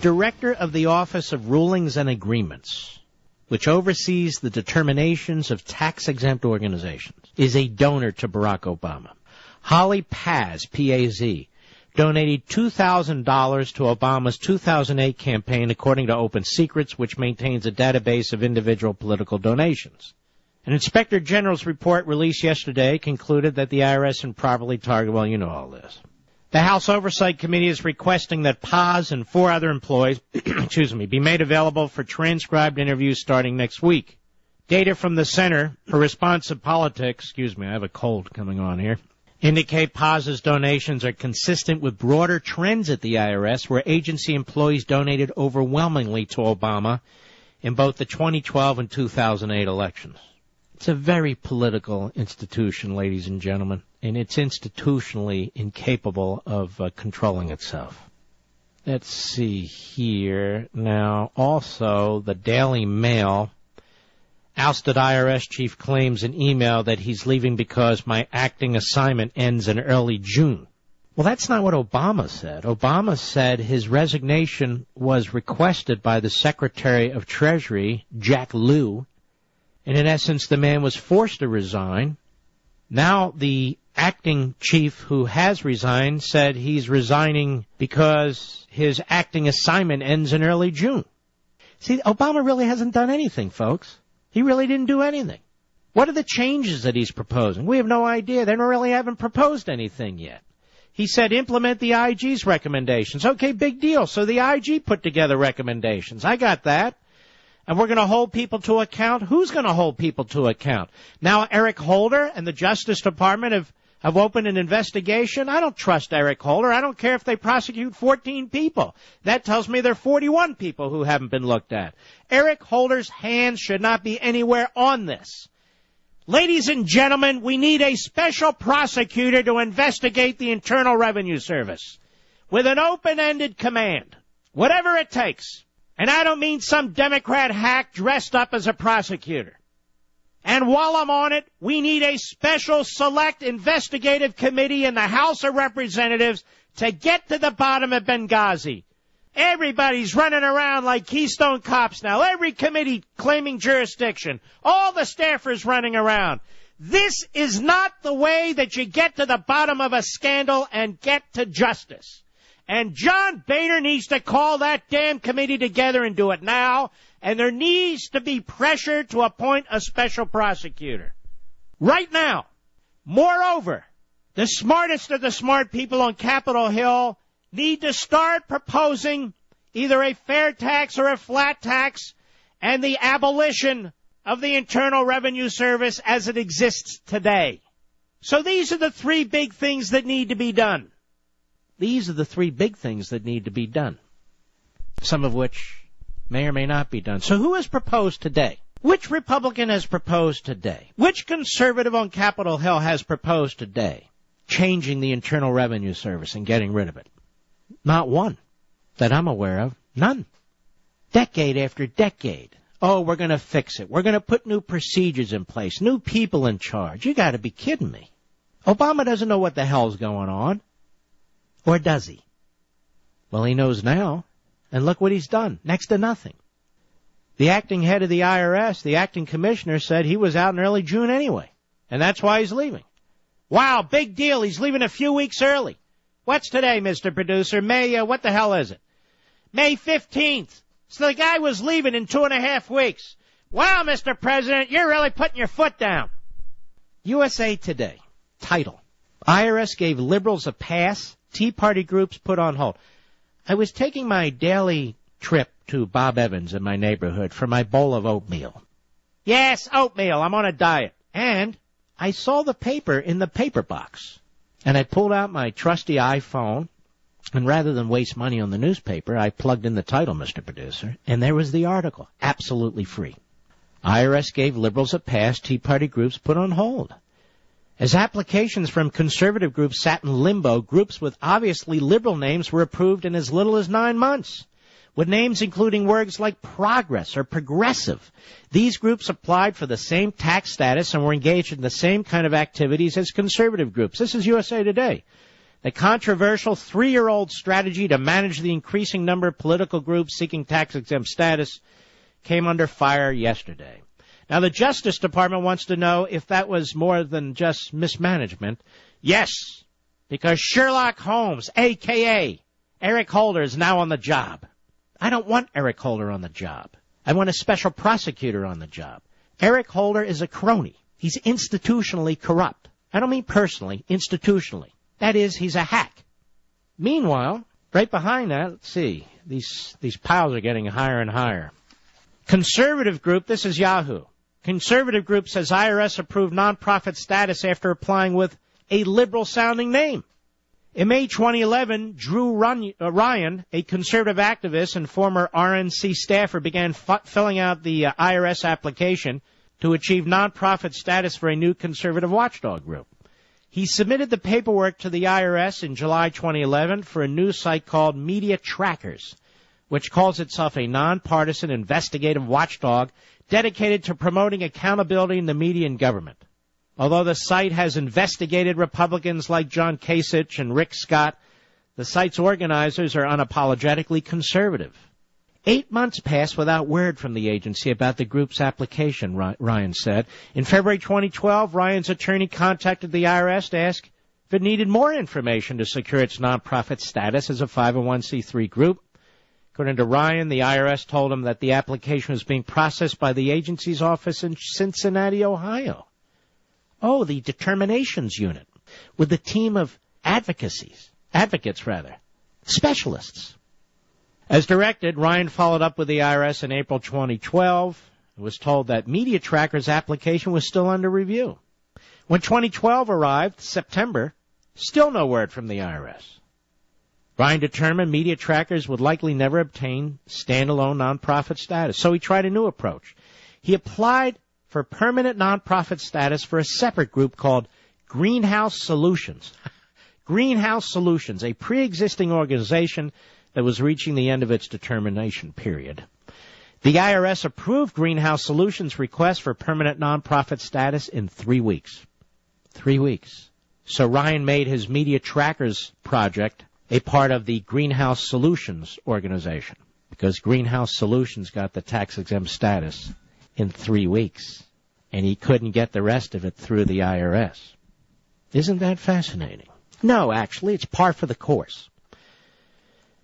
director of the Office of Rulings and Agreements, which oversees the determinations of tax-exempt organizations, is a donor to Barack Obama. Holly Paz, P-A-Z, donated $2,000 to Obama's 2008 campaign, according to Open Secrets, which maintains a database of individual political donations. An Inspector General's report released yesterday concluded that the IRS improperly targeted, well, you know all this. The House Oversight Committee is requesting that Paz and 4 other employees, be made available for transcribed interviews starting next week. Data from the Center for Responsive Politics, I have a cold coming on here, indicate Paz's donations are consistent with broader trends at the IRS, where agency employees donated overwhelmingly to Obama in both the 2012 and 2008 elections. It's a very political institution, ladies and gentlemen, and it's institutionally incapable of controlling itself. Let's see here. Now, also, the Daily Mail, ousted IRS chief claims in email that he's leaving because my acting assignment ends in early June. Well, that's not what Obama said. Obama said his resignation was requested by the Secretary of Treasury, Jack Lew, and in essence, the man was forced to resign. Now the acting chief who has resigned said he's resigning because his acting assignment ends in early June. See, Obama really hasn't done anything, folks. He really didn't do anything. What are the changes that he's proposing? We have no idea. They really haven't proposed anything yet. He said implement the IG's recommendations. Okay, big deal. So the IG put together recommendations. I got that. And we're going to hold people to account? Who's going to hold people to account? Now Eric Holder and the Justice Department have opened an investigation. I don't trust Eric Holder. I don't care if they prosecute 14 people. That tells me there are 41 people who haven't been looked at. Eric Holder's hands should not be anywhere on this. Ladies and gentlemen, we need a special prosecutor to investigate the Internal Revenue Service with an open-ended command, whatever it takes. And I don't mean some Democrat hack dressed up as a prosecutor. And while I'm on it, we need a special select investigative committee in the House of Representatives to get to the bottom of Benghazi. Everybody's running around like Keystone Cops now. Every committee claiming jurisdiction. All the staffers running around. This is not the way that you get to the bottom of a scandal and get to justice. And John Boehner needs to call that damn committee together and do it now. And there needs to be pressure to appoint a special prosecutor. Right now. Moreover, the smartest of the smart people on Capitol Hill need to start proposing either a fair tax or a flat tax and the abolition of the Internal Revenue Service as it exists today. So these are the 3 big things that need to be done. These are the 3 big things that need to be done, some of which may or may not be done. So who has proposed today? Which Republican has proposed today? Which conservative on Capitol Hill has proposed today changing the Internal Revenue Service and getting rid of it? Not one that I'm aware of. None. Decade after decade. Oh, we're going to fix it. We're going to put new procedures in place, new people in charge. You got to be kidding me. Obama doesn't know what the hell's going on. Or does he? Well, he knows now. And look what he's done. Next to nothing. The acting head of the IRS, the acting commissioner, said he was out in early June anyway. And that's why he's leaving. Wow, big deal. He's leaving a few weeks early. What's today, Mr. Producer? May, what the hell is it? May 15th. So the guy was leaving in 2.5 weeks. Wow, Mr. President, you're really putting your foot down. USA Today. Title. IRS gave liberals a pass. Tea Party groups put on hold. I was taking my daily trip to Bob Evans in my neighborhood for my bowl of oatmeal. Yes, oatmeal. I'm on a diet. And I saw the paper in the paper box. And I pulled out my trusty iPhone, and rather than waste money on the newspaper, I plugged in the title, Mr. Producer, and there was the article, absolutely free. IRS gave liberals a pass, Tea Party groups put on hold. As applications from conservative groups sat in limbo, groups with obviously liberal names were approved in as little as 9 months, with names including words like progress or progressive. These groups applied for the same tax status and were engaged in the same kind of activities as conservative groups. This is USA Today. The controversial 3-year-old strategy to manage the increasing number of political groups seeking tax-exempt status came under fire yesterday. Now, the Justice Department wants to know if that was more than just mismanagement. Yes, because Sherlock Holmes, a.k.a. Eric Holder, is now on the job. I don't want Eric Holder on the job. I want a special prosecutor on the job. Eric Holder is a crony. He's institutionally corrupt. I don't mean personally, institutionally. That is, he's a hack. Meanwhile, right behind that, let's see, these piles are getting higher and higher. Conservative group, this is Yahoo. Conservative group says IRS approved nonprofit status after applying with a liberal-sounding name. In May 2011, Drew Ryan, a conservative activist and former RNC staffer, began filling out the IRS application to achieve nonprofit status for a new conservative watchdog group. He submitted the paperwork to the IRS in July 2011 for a new site called Media Trackers, which calls itself a nonpartisan investigative watchdog dedicated to promoting accountability in the media and government. Although the site has investigated Republicans like John Kasich and Rick Scott, the site's organizers are unapologetically conservative. 8 months passed without word from the agency about the group's application, Ryan said. In February 2012, Ryan's attorney contacted the IRS to ask if it needed more information to secure its nonprofit status as a 501c3 group. According to Ryan, the IRS told him that the application was being processed by the agency's office in Cincinnati, Ohio. Oh, the determinations unit, with a team of advocates, specialists. As directed, Ryan followed up with the IRS in April 2012 and was told that Media Tracker's application was still under review. When 2012 arrived, September, still no word from the IRS. Ryan determined Media Trackers would likely never obtain standalone nonprofit status, so he tried a new approach. He applied for permanent nonprofit status for a separate group called Greenhouse Solutions. Greenhouse Solutions, a pre-existing organization that was reaching the end of its determination period. The IRS approved Greenhouse Solutions' request for permanent nonprofit status in 3 weeks. 3 weeks. So Ryan made his Media Trackers project a part of the Greenhouse Solutions organization, because Greenhouse Solutions got the tax-exempt status in 3 weeks, and he couldn't get the rest of it through the IRS. Isn't that fascinating? No, actually, it's par for the course.